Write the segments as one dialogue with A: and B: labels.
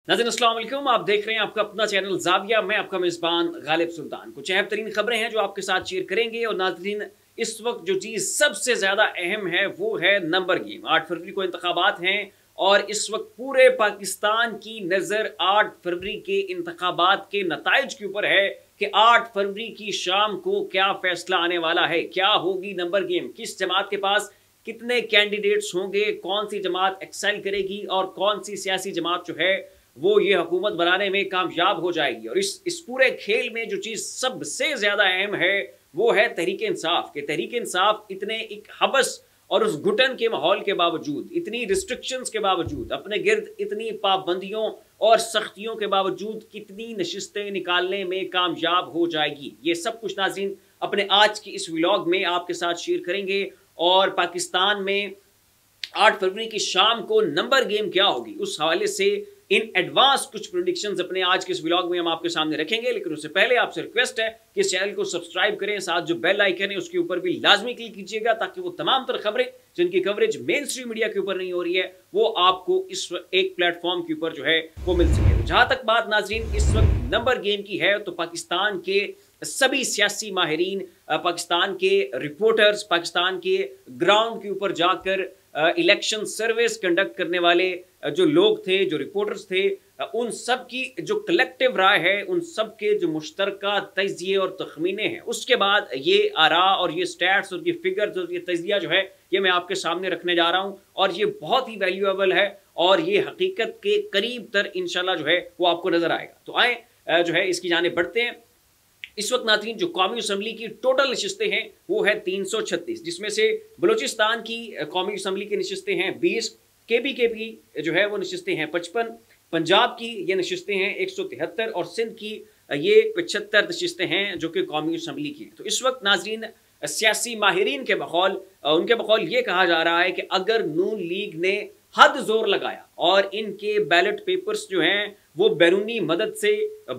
A: नाज़रीन अस्सलाम वालेकुम, आप देख रहे हैं आपका अपना चैनल ज़ाविया। मैं आपका मेज़बान गालिब सुल्तान। कुछ अहम तरीन खबरें हैं जो आपके साथ शेयर करेंगे। और नाज़रीन, इस वक्त जो चीज़ सबसे ज़्यादा अहम है वो है नंबर गेम। 8 फरवरी को इंतखाबात हैं और इस वक्त पूरे पाकिस्तान की नज़र 8 फरवरी के इंतखाबात के नताइज के ऊपर है कि 8 फरवरी की शाम को क्या फैसला आने वाला है। क्या होगी नंबर गेम, किस जमात के पास कितने कैंडिडेट्स होंगे, कौन सी जमात एक्सेल करेगी और कौन सी सियासी जमात जो है वो ये हुकूमत बनाने में कामयाब हो जाएगी। और इस पूरे खेल में जो चीज़ सबसे ज़्यादा अहम है वो है तहरीक इंसाफ। कि तहरीक इंसाफ इतने एक हबस और उस घुटन के माहौल के बावजूद, इतनी रिस्ट्रिक्शंस के बावजूद, अपने गिर्द इतनी पाबंदियों और सख्तियों के बावजूद कितनी नशिस्तें निकालने में कामयाब हो जाएगी। ये सब कुछ नाज़रीन अपने आज की इस व्लॉग में आपके साथ शेयर करेंगे। और पाकिस्तान में 8 फरवरी की शाम को नंबर गेम क्या होगी, उस हवाले से इन एडवांस कुछ प्रेडिक्शंस अपने आज के इस व्लॉग में हम आपके सामने रखेंगे। लेकिन उससे पहले आपसे रिक्वेस्ट है कि इस चैनल को सब्सक्राइब करें, साथ जो बेल आइकन है उसके ऊपर भी लाजमी क्लिक कीजिएगा ताकि वो तमाम तर खबरें जिनकी कवरेज मेन स्ट्रीम मीडिया के ऊपर नहीं हो रही है वो आपको इस एक प्लेटफॉर्म के ऊपर जो है वो मिल सके। जहां तक बात नाजरीन इस वक्त नंबर गेम की है तो पाकिस्तान के सभी सियासी माहिरीन, पाकिस्तान के रिपोर्टर्स, पाकिस्तान के ग्राउंड के ऊपर जाकर इलेक्शन सर्विस कंडक्ट करने वाले जो लोग थे, जो रिपोर्टर्स थे, उन सब की जो कलेक्टिव राय है, उन सब के जो मुश्तरका तज्जिए और तखमीने हैं, उसके बाद ये आरा और ये स्टैट्स और ये फिगर्स और ये तज्जिया जो है ये मैं आपके सामने रखने जा रहा हूँ। और ये बहुत ही वैल्यूएबल है और ये हकीकत के करीब तर इंशाल्लाह जो है वो आपको नजर आएगा। तो आए जो है इसकी जाने बढ़ते हैं। इस वक्त नाज़रीन जो कौमी असम्बली की टोटल नशिस्तें हैं वो है 336, जिसमें से बलूचिस्तान की कौमी असम्बली की नशिस्तें हैं 20, केपी जो है वो नशिस्तें हैं 55, पंजाब की ये नशिस्तें हैं 173 और सिंध की ये 75 नशिस्तें हैं जो कि कौमी असम्बली की। तो इस वक्त नाज़रीन सियासी माहिरीन के बकौल, उनके बकौल ये कहा जा रहा है कि अगर नून लीग ने हद जोर लगाया और इनके बैलेट पेपर्स जो हैं वो बैरूनी मदद से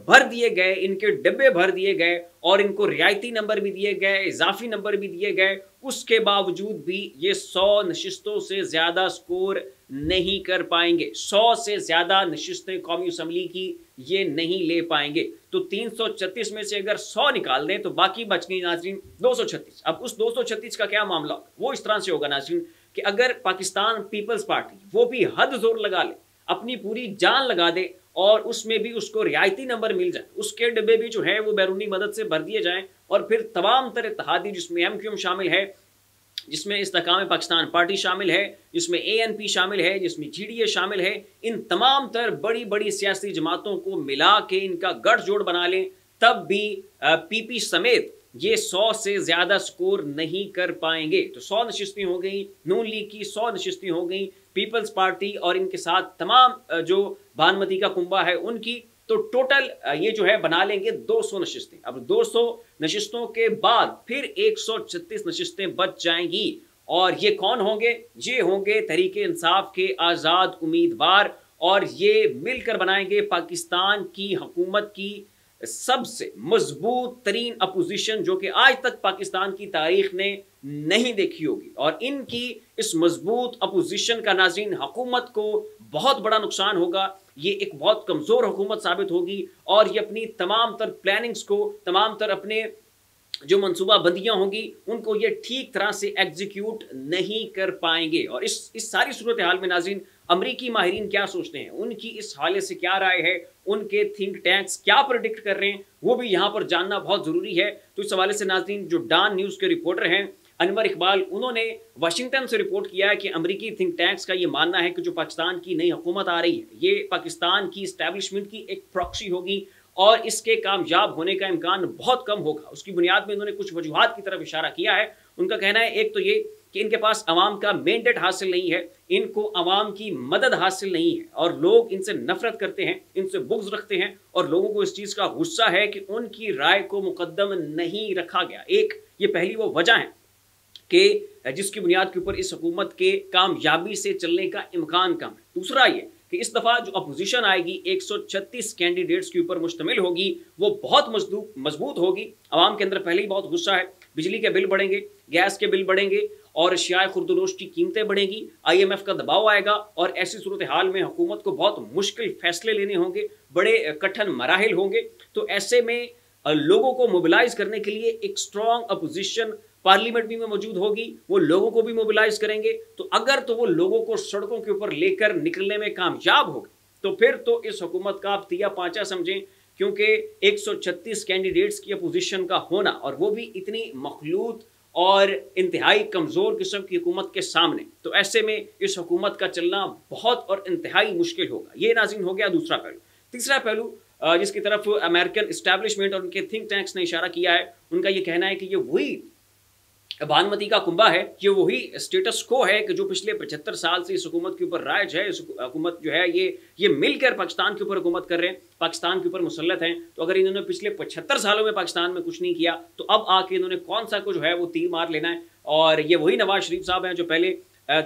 A: भर दिए गए, इनके डिब्बे भर दिए गए और इनको रियायती नंबर भी दिए गए, इजाफी नंबर भी दिए गए, उसके बावजूद भी ये 100 नशिस्तों से ज़्यादा स्कोर नहीं कर पाएंगे। 100 से ज़्यादा नशिस्तें कौमी असम्बली की ये नहीं ले पाएंगे। तो 336 में से अगर 100 निकाल दें तो बाकी बच गई नाज़रीन 236। अब उस 236 का क्या मामला होगा, वो इस तरह से होगा नाज़रीन कि अगर पाकिस्तान पीपल्स पार्टी वो भी हद जोर लगा ले, अपनी पूरी जान लगा दे और उसमें भी उसको रियायती नंबर मिल जाए, उसके डिब्बे भी जो है वो बैरूनी मदद से भर दिए जाएं और फिर तमाम तरह इत्तेहादी जिसमें MQM शामिल है, जिसमें इस्तेकाम पाकिस्तान पार्टी शामिल है, जिसमें ANP शामिल है, जिसमें GDA शामिल है, इन तमाम तर बड़ी बड़ी सियासी जमातों को मिला के इनका गठजोड़ बना लें, तब भी PP समेत ये 100 से ज़्यादा स्कोर नहीं कर पाएंगे। तो 100 नशिस्तें हो गई, नून लीग की 100 नशिस्तें हो गई, पीपल्स पार्टी और इनके साथ तमाम जो भानुमती का कुंबा है उनकी, तो टोटल ये जो है बना लेंगे 200 नशिस्तें। अब 200 नशिस्तों के बाद फिर 136 नशिस्तें बच जाएंगी और ये कौन होंगे? ये होंगे तहरीक इंसाफ के आज़ाद उम्मीदवार और ये मिलकर बनाएंगे पाकिस्तान की हुकूमत की सबसे मजबूत तरीन अपोजिशन जो कि आज तक पाकिस्तान की तारीख ने नहीं देखी होगी। और इनकी इस मजबूत अपोजिशन का नाज़रीन हुकूमत को बहुत बड़ा नुकसान होगा। ये एक बहुत कमज़ोर हुकूमत साबित होगी और ये अपनी तमाम तर प्लानिंग्स को, तमाम तर अपने जो मनसूबा बंदियां होंगी उनको ये ठीक तरह से एग्जीक्यूट नहीं कर पाएंगे। और इस सारी सूरत हाल में नाज़रीन अमरीकी माहिरीन क्या सोचते हैं, उनकी इस हवाले से क्या राय है, उनके थिंक टैंक्स क्या प्रेडिक्ट कर रहे हैं, वो भी यहाँ पर जानना बहुत ज़रूरी है। तो इस हवाले से नाज़रीन जो डॉन न्यूज़ के रिपोर्टर हैं अनवर इकबाल, उन्होंने वाशिंगटन से रिपोर्ट किया है कि अमरीकी थिंक टैंक्स का ये मानना है कि जो पाकिस्तान की नई हुकूमत आ रही है ये पाकिस्तान की इस्टेब्लिशमेंट की एक प्रॉक्सी होगी और इसके कामयाब होने का इम्कान बहुत कम होगा। उसकी बुनियाद में उन्होंने कुछ वजूहात की तरफ इशारा किया है। उनका कहना है एक तो ये कि इनके पास अवाम का मैंडेट हासिल नहीं है, इनको अवाम की मदद हासिल नहीं है और लोग इनसे नफरत करते हैं, इनसे बुग़्ज़ रखते हैं और लोगों को इस चीज़ का गुस्सा है कि उनकी राय को मुकद्दम नहीं रखा गया। एक ये पहली वो वजह है कि जिसकी बुनियाद के ऊपर इस हुकूमत के कामयाबी से चलने का इम्कान कम है। दूसरा ये कि इस दफ़ा जो अपोजिशन आएगी 136 कैंडिडेट्स के ऊपर मुश्तमिल होगी, वो बहुत मजबूत होगी। अवाम के अंदर पहले ही बहुत गुस्सा है, बिजली के बिल बढ़ेंगे, गैस के बिल बढ़ेंगे और शाय खुर्दनोश की कीमतें बढ़ेंगी, IMF का दबाव आएगा और ऐसी सूरत हाल में हुकूमत को बहुत मुश्किल फैसले लेने होंगे, बड़े कठिन मराहिल होंगे। तो ऐसे में लोगों को मोबिलाइज करने के लिए एक स्ट्रॉन्ग अपोजिशन पार्लियामेंट भी में मौजूद होगी, वो लोगों को भी मोबिलाइज करेंगे। तो अगर तो वो लोगों को सड़कों के ऊपर लेकर निकलने में कामयाब हो गए तो फिर तो इस हुकूमत का आप तिया पांचा समझें, क्योंकि 136 कैंडिडेट्स की अपोजिशन का होना और वो भी इतनी मखलूत और इंतहाई कमज़ोर किस्म की हुकूमत के सामने, तो ऐसे में इस हुकूमत का चलना बहुत और इंतहाई मुश्किल होगा। ये नाज़रीन हो गया दूसरा पहलू। तीसरा पहलू जिसकी तरफ अमेरिकन इस्टेब्लिशमेंट और उनके थिंक टैंक्स ने इशारा किया है, उनका ये कहना है कि ये वही भानुमती का कुंभा है, ये वही स्टेटस को है कि जो पिछले 75 साल से इस हुकूमत के ऊपर राज है। इस हुकूमत जो है ये मिलकर पाकिस्तान के ऊपर हुकूमत कर रहे हैं, पाकिस्तान के ऊपर मुसल्लत हैं। तो अगर इन्होंने पिछले 75 सालों में पाकिस्तान में कुछ नहीं किया तो अब आके इन्होंने कौन सा कुछ है वो तीर मार लेना है। और ये वही नवाज शरीफ साहब हैं जो पहले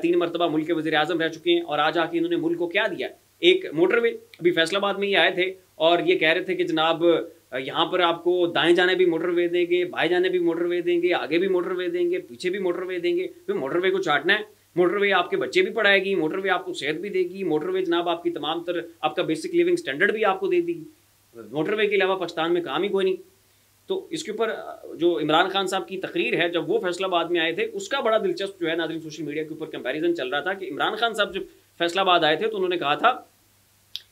A: 3 मरतबा मुल्क के वज़ीर आज़म रह चुके हैं और आज आके इन्होंने मुल्क को क्या दिया, एक मोटरवे। अभी फैसलाबाद में ये आए थे और ये कह रहे थे कि जनाब यहाँ पर आपको दाएं जाने भी मोटरवे देंगे, बाएं जाने भी मोटरवे देंगे, आगे भी मोटरवे देंगे, पीछे भी मोटरवे देंगे। फिर मोटरवे को चाटना है, मोटरवे आपके बच्चे भी पढ़ाएगी, मोटरवे आपको सेहत भी देगी, मोटरवे जनाब आपकी तमाम आपका बेसिक लिविंग स्टैंडर्ड भी आपको दे देगी। मोटरवे के अलावा पाकिस्तान में काम ही कोई नहीं। तो इसके ऊपर जो इमरान खान साहब की तकरीर है, जब वो फैसलाबाद में आए थे, उसका बड़ा दिलचस्प जो है नाज़रीन सोशल मीडिया के ऊपर कंपैरिजन चल रहा था कि इमरान खान साहब जब फैसलाबाद आए थे तो उन्होंने कहा था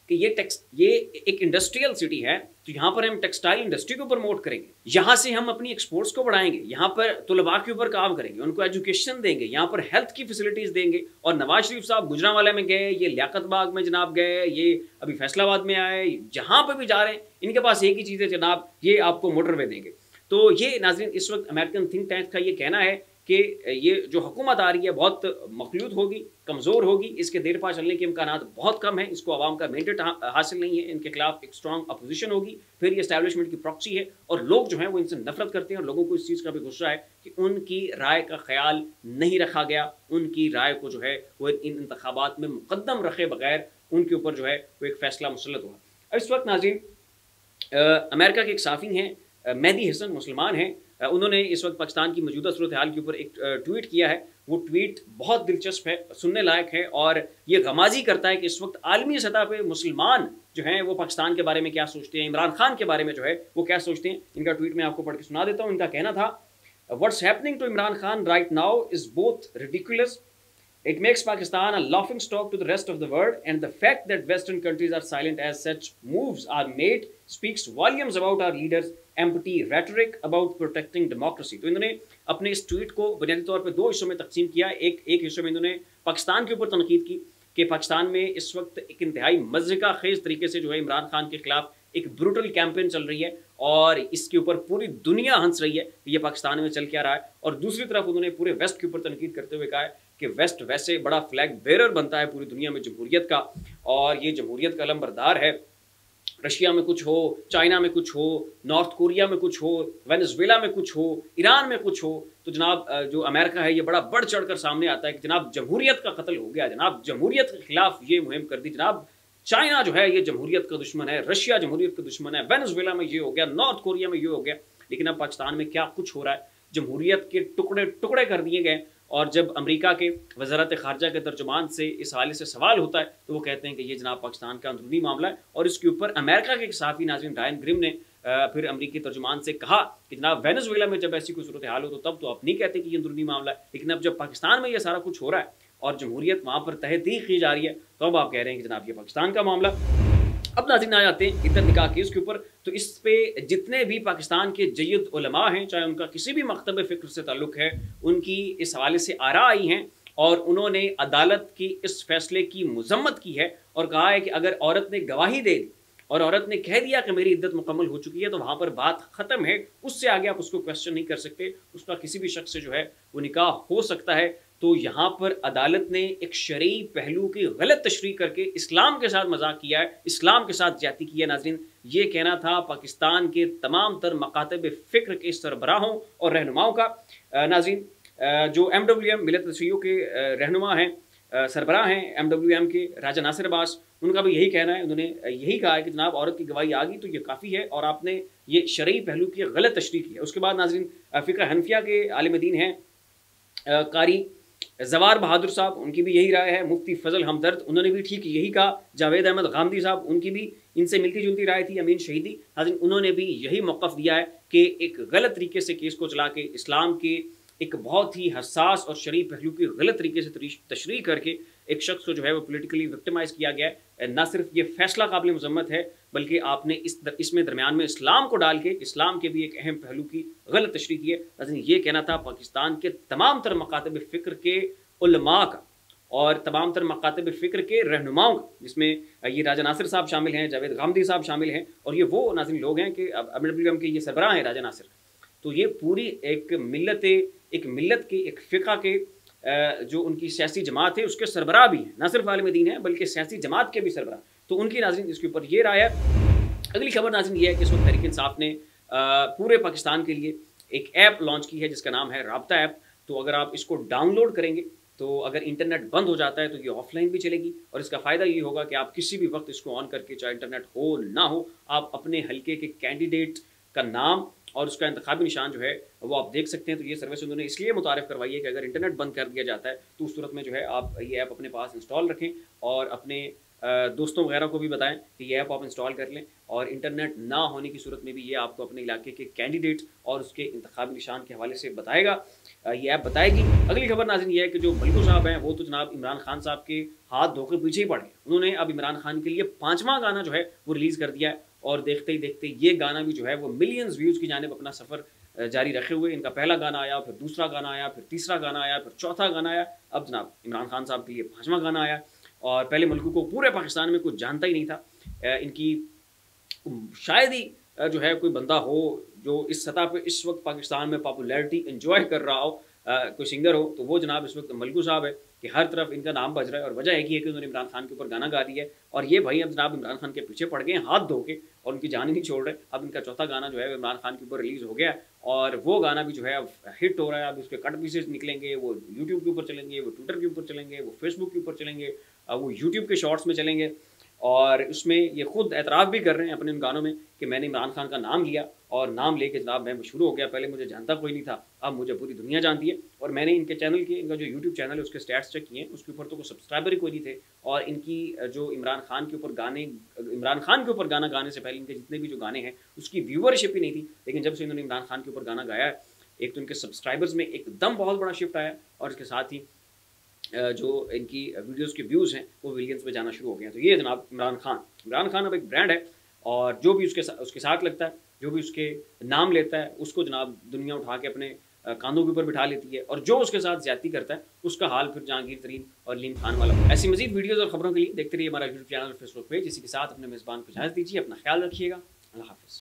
A: कि ये एक इंडस्ट्रियल सिटी है, तो यहाँ पर हम टेक्सटाइल इंडस्ट्री को प्रमोट करेंगे, यहाँ से हम अपनी एक्सपोर्ट्स को बढ़ाएंगे, यहाँ पर तुलबा के ऊपर काम करेंगे, उनको एजुकेशन देंगे, यहाँ पर हेल्थ की फैसिलिटीज देंगे। और नवाज शरीफ साहब गुजरांवाला में गए, ये लियाकत बाग में जनाब गए, ये अभी फैसलाबाद में आए, जहाँ पर भी जा रहे हैं इनके पास एक ही चीज़ है जनाब, ये आपको मोटरवे देंगे। तो ये नाज़रीन इस वक्त अमेरिकन थिंक टैंक का ये कहना है कि ये जो हुकूमत आ रही है बहुत मखलूत होगी, कमज़ोर होगी, इसके देर पा चलने के इम्कानात बहुत कम है, इसको आवाम का मैंडेट हासिल नहीं है, इनके खिलाफ एक स्ट्रॉन्ग अपोजिशन होगी, फिर ये एस्टैब्लिशमेंट की प्रॉक्सी है और लोग जो हैं वो इनसे नफरत करते हैं और लोगों को इस चीज़ का भी गुस्सा है कि उनकी राय का ख्याल नहीं रखा गया, उनकी राय को जो है वो इन इंतखाबात में मुकद्दम रखे बगैर उनके ऊपर जो है वो एक फ़ैसला मुसल्लत हुआ। अब इस वक्त नाज़रीन अमेरिका के एक साफ़ी हैं मेहदी हसन, मुसलमान हैं, उन्होंने इस वक्त पाकिस्तान की मौजूदा सूरत हाल के ऊपर एक ट्वीट किया है। वो ट्वीट बहुत दिलचस्प है, सुनने लायक है और ये गमाजी करता है कि इस वक्त आलमी सतह पे मुसलमान जो हैं वो पाकिस्तान के बारे में क्या सोचते हैं, इमरान खान के बारे में जो है वो क्या सोचते हैं। इनका ट्वीट मैं आपको पढ़ के सुना देता हूँ। इनका कहना था, what's happening to Imran Khan right now is both ridiculous, it makes Pakistan a laughing stock to the rest of the world, and the fact that Western countries are silent as such moves are made speaks volumes about our leaders' empty rhetoric about protecting democracy। तो इन्होंने अपने इस tweet को बुनियादी तौर पे 2 हिस्सों में तकसीम किया। एक हिस्से में इन्होंने पाकिस्तान के ऊपर तनकीद की कि पाकिस्तान में इस वक्त एक इंतहाई मज़्ज़िका खेज़ तरीके से जो है इमरान खान के खिलाफ एक ब्रूटल कैंपेन चल रही है और इसके ऊपर पूरी दुनिया हंस रही है कि ये पाकिस्तान में चल क्या रहा है। और दूसरी तरफ उन्होंने पूरे वेस्ट के ऊपर तनकीद करते हुए कहा है कि वेस्ट वैसे बड़ा फ्लैग बेरर बनता है पूरी दुनिया में जमहूरियत का, और ये जमहूरियत का अलंबरदार है। रशिया में कुछ हो, चाइना में कुछ हो, नॉर्थ कोरिया में कुछ हो, वेनेजुएला में कुछ हो, ईरान में कुछ हो, तो जनाब जो अमेरिका है ये बड़ा बढ़ चढ़ कर सामने आता है कि जनाब जमहूरियत का कत्ल हो गया, जनाब जमहूरियत के खिलाफ ये मुहिम कर दी, जनाब चाइना जो है ये जमहूरियत का दुश्मन है, रशिया जमहूरियत का दुश्मन है, वेनेजुएला में ये हो गया, नॉर्थ कोरिया में ये हो गया। लेकिन अब पाकिस्तान में क्या कुछ हो रहा है, जमहूरियत के टुकड़े टुकड़े कर दिए गए। और जब अमेरिका के वज़ारत ख़ारजा के तर्जुमान से इस हवाले से सवाल होता है तो वो कहते हैं कि ये जनाब पाकिस्तान का अंदरूनी मामला है। और इसके ऊपर अमेरिका के एक सहाफ़ी नाज़रीन रायन ग्रिम ने फिर अमेरिकी तर्जुमान से कहा कि जनाब वेनेजुएला में जब ऐसी कोई सूरत हाल हो तो तब तो आप नहीं कहते कि ये अंदरूनी मामला है, लेकिन अब जब पाकिस्तान में ये सारा कुछ हो रहा है और जमहूरियत वहाँ पर तहक़ीक़ की जा रही है तो अब आप कह रहे हैं कि जनाब ये पाकिस्तान का मामला। अब नाज़रीन आ जाते हैं इतर निकाह केस के ऊपर। तो इस पे जितने भी पाकिस्तान के जय्यद उलमा हैं, चाहे उनका किसी भी मकतब फ़िक्र से ताल्लुक़ है, उनकी इस हवाले से आरा आई हैं और उन्होंने अदालत की इस फैसले की मज़म्मत की है और कहा है कि अगर औरत ने गवाही दे दी और औरत ने कह दिया कि मेरी इद्दत मुकम्मल हो चुकी है तो वहाँ पर बात ख़त्म है, उससे आगे आप उसको क्वेश्चन नहीं कर सकते, उसका किसी भी शख्स से जो है वो निकाह हो सकता है। तो यहाँ पर अदालत ने एक शरई पहलू की गलत तशरीह करके इस्लाम के साथ मजाक किया है, इस्लाम के साथ ज्यादती की है। नाज़रीन ये कहना था पाकिस्तान के तमाम तर मकातब फ़िक्र के सरबराहों और रहनुमाओं का। नाज़रीन जो MWM मिलत रसीयों के रहनुमा हैं, सरबराह हैं MWM के, राजा नासिर अब्बास, उनका भी यही कहना है, उन्होंने यही कहा है कि जनाब औरत की गवाही आ गई तो ये काफ़ी है और आपने ये शरई पहलू की गलत तशरीह की है। उसके बाद नाज़रीन फ़िक़्ह हनफिया के आलिम दीन हैं कारी जवार बहादुर साहब, उनकी भी यही राय है। मुफ्ती फजल हमदर्द, उन्होंने भी ठीक यही कहा। जावेद अहमद गामदी साहब, उनकी भी इनसे मिलती जुलती राय थी। अमीन शहीदी नाज़रीन, उन्होंने भी यही मौक़िफ़ दिया है कि एक गलत तरीके से केस को चला के इस्लाम के एक बहुत ही हसास और शरीफ पहलू की गलत तरीके से तशरीह करके एक शख्स को जो है वो पोलिटिकली विक्टिमाइज़ किया गया है। न सिर्फ ये फैसला काबिल मज़म्मत है बल्कि आपने इसमें दरमियान में इस्लाम को डाल के इस्लाम के भी एक अहम पहलू की गलत तशरीह की है। नाज़रीन, ये कहना था पाकिस्तान के तमाम तर मकातब फ़िक्र के उलमा का और तमाम तर मकातब फ़िक्र के रहनुमाओं का, जिसमें ये राजा नासिर साहब शामिल हैं, जावेद गामदी साहब शामिल हैं, और ये वो नाज़रीन लोग हैं कि MWM के ये सरबराह हैं राजा नासिर। तो ये पूरी एक मिल्लत के एक फ़िक़ा के जो उनकी सियासी जमात है उसके सरबराह भी हैं, न सिर्फ आलिम दीन है बल्कि सियासी जमात के भी सरबराह। तो उनकी नाज़रीन इसके ऊपर ये राय है। अगली खबर नाज़रीन ये है कि इस वक्त तहरीक इंसाफ ने पूरे पाकिस्तान के लिए एक ऐप लॉन्च की है जिसका नाम है राब्ता ऐप। तो अगर आप इसको डाउनलोड करेंगे तो अगर इंटरनेट बंद हो जाता है तो ये ऑफलाइन भी चलेगी, और इसका फ़ायदा ये होगा कि आप किसी भी वक्त इसको ऑन करके, चाहे इंटरनेट हो ना हो, आप अपने हल्के के कैंडिडेट का नाम और उसका इंतखाबी निशान जो है वो आप देख सकते हैं। तो ये सर्विस उन्होंने इसलिए मुतारिफ़ करवाई है कि अगर इंटरनेट बंद कर दिया जाता है तो उस सूरत में जो है आप ये ऐप अपने पास इंस्टॉल रखें और अपने दोस्तों वगैरह को भी बताएं कि ये ऐप आप इंस्टॉल कर लें, और इंटरनेट ना होने की सूरत में भी ये आपको अपने इलाके के कैंडिडेट और उसके इंतखाबी निशान के हवाले से बताएगा, ये ऐप बताएगी। अगली खबर नाज़रीन ये है कि जो मलकू साहब हैं वो तो जनाब इमरान खान साहब के हाथ धो के पीछे ही पड़ गए। उन्होंने अब इमरान खान के लिए 5वां गाना जो है वो रिलीज़ कर दिया है, और देखते ही देखते ये गाना भी जो है वो मिलियंस व्यूज़ की जानिब अपना सफ़र जारी रखे हुए। इनका पहला गाना आया, फिर दूसरा गाना आया, फिर तीसरा गाना आया, फिर चौथा गाना आया, अब जनाब इमरान खान साहब के लिए 5वां गाना आया। और पहले मलकू को पूरे पाकिस्तान में कुछ जानता ही नहीं था। इनकी शायद ही जो है कोई बंदा हो जो इस सतह पे इस वक्त पाकिस्तान में पॉपुलैरिटी एंजॉय कर रहा हो, कोई सिंगर हो, तो वो जनाब इस वक्त मलकू साहब है कि हर तरफ इनका नाम बज रहा है। और वजह एक ही है कि उन्होंने इमरान खान के ऊपर गाना गा दिया है, और ये भाई अब जनाब इमरान खान के पीछे पड़ गए हाथ धो के, और उनकी जान ही नहीं छोड़ रहे। अब इनका चौथा गाना जो है इमरान खान के ऊपर रिलीज़ हो गया, और वो गाना भी जो है अब हिट हो रहा है। अब उसके कट पीसेस निकलेंगे, वो यूट्यूब के ऊपर चलेंगे, वो ट्विटर के ऊपर चलेंगे, वो फेसबुक के ऊपर चलेंगे, वो यूट्यूब के शॉर्ट्स में चलेंगे। और उसमें ये खुद एतराफ़ भी कर रहे हैं अपने उन गानों में कि मैंने इमरान खान का नाम लिया और नाम लेके जनाब मैं मशहूर हो गया। पहले मुझे जानता कोई नहीं था, अब मुझे पूरी दुनिया जानती है। और मैंने इनके चैनल के, इनका जो यूट्यूब चैनल है उसके स्टैट्स चेक किए, उसके ऊपर तो कोई सब्सक्राइबर ही कोई नहीं थे। और इनकी जो इमरान खान के ऊपर गाना गाने से पहले इनके जितने भी जो गाने हैं उसकी व्यूवरशिप ही नहीं थी। लेकिन जब से इन्होंने इमरान खान के ऊपर गाना गाया है, एक तो इनके सब्सक्राइबर्स में एकदम बहुत बड़ा शिफ्ट आया, और इसके साथ ही जो इनकी वीडियोस के व्यूज़ हैं वो मिलियंस में जाना शुरू हो गए हैं। तो ये जनाब इमरान खान अब एक ब्रांड है, और जो भी उसके साथ लगता है, जो भी उसके नाम लेता है, उसको जनाब दुनिया उठा के अपने कांधों के ऊपर बिठा लेती है, और जो उसके साथ ज्यादती करता है उसका हाल फिर जहांगीर तरीन और लीम खान वाला। ऐसी मजीद वीडियोज़ और खबरों के लिए देखते रहिए हमारा यूट्यूब चैनल, फेसबुक पेज। इसी के साथ अपने मेज़बान को इजाज़त दीजिए, अपना ख्याल रखिएगा। अल्लाह हाफ़िज़।